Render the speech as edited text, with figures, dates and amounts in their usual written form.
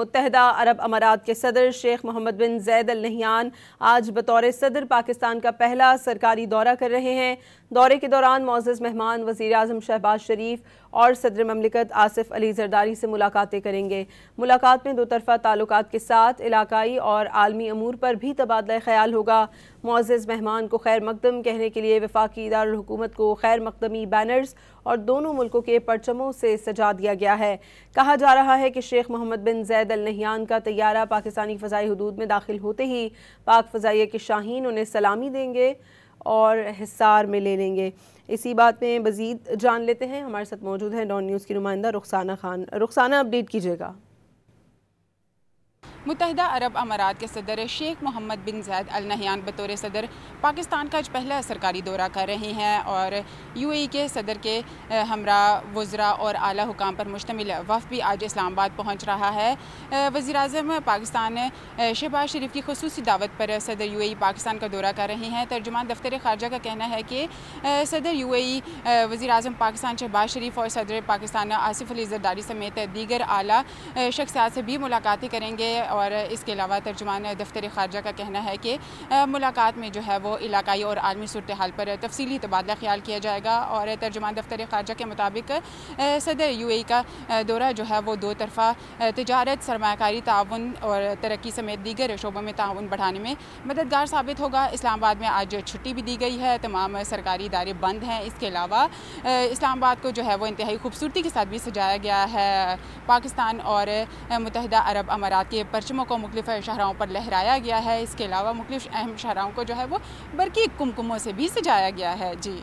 متحدہ عرب امارات کے صدر شیخ محمد بن زید ال نہیان آج بطور صدر پاکستان کا پہلا سرکاری دورہ کر رہے ہیں۔ دورے کے دوران معزز مہمان وزیر اعظم شہباز شریف اور صدر مملکت آصف علی زرداری سے ملاقاتیں کریں گے۔ ملاقات میں دو طرفہ تعلقات کے ساتھ علاقائی اور عالمی امور پر بھی تبادلہ خیال ہوگا۔ معزز مہمان کو خیر مقدم کہنے کے لیے وفاقی دارالحکومت کو خیر مقدمی بینرز اور دونوں ملکوں کے پرچموں سے سجا دیا گیا ہے۔ کہا جا رہا ہے کہ شیخ محمد بن زید ال نہیان کا طیارہ پاکستانی فضائی حدود میں داخل ہوتے ہی پاک فضائیہ کے شاہین انہیں سلامی دیں گے اور حصار میں لے لیں گے۔ اسی بات میں مزید جان لیتے ہیں، ہمارے ساتھ موجود ہیں ڈان نیوز کی نمائندہ رخسانہ خان۔ رخسانہ، اپڈیٹ کیجیے گا۔ متحدہ عرب امارات کے صدر شیخ محمد بن زید ال نہیان بطور صدر پاکستان کا آج پہلا سرکاری دورہ کر رہے ہیں اور یو اے ای کے صدر کے ہمراہ وزراء اور اعلیٰ حکام پر مشتمل وفد بھی آج اسلام آباد پہنچ رہا ہے۔ وزیر اعظم پاکستان شہباز شریف کی خصوصی دعوت پر صدر یو اے ای پاکستان کا دورہ کر رہے ہیں۔ ترجمان دفتر خارجہ کا کہنا ہے کہ صدر یو اے ای وزیر اعظم پاکستان شہباز شریف اور صدر پاکستان آصف علی زرداری سمیت دیگر اعلیٰ شخصیات سے بھی ملاقاتیں کریں گے، اور اس کے علاوہ ترجمان دفتر خارجہ کا کہنا ہے کہ ملاقات میں جو ہے وہ علاقائی اور عالمی صورتحال پر تفصیلی تبادلہ خیال کیا جائے گا، اور ترجمان دفتر خارجہ کے مطابق صدر یو اے ای کا دورہ جو ہے وہ دو طرفہ تجارت، سرمایہ کاری، تعاون اور ترقی سمیت دیگر شعبوں میں تعاون بڑھانے میں مددگار ثابت ہوگا۔ اسلام آباد میں آج چھٹی بھی دی گئی ہے، تمام سرکاری ادارے بند ہیں۔ اس کے علاوہ اسلام آباد کو جو ہے وہ انتہائی خوبصورتی کے ساتھ بھی سجایا گیا ہے۔ پاکستان اور متحدہ عرب امارات کے پرچموں کو مختلف شاہراہوں پر لہرایا گیا ہے۔ اس کے علاوہ مختلف اہم شاہراہوں کو جو ہے وہ برقی کمکموں سے بھی سجایا گیا ہے۔ جی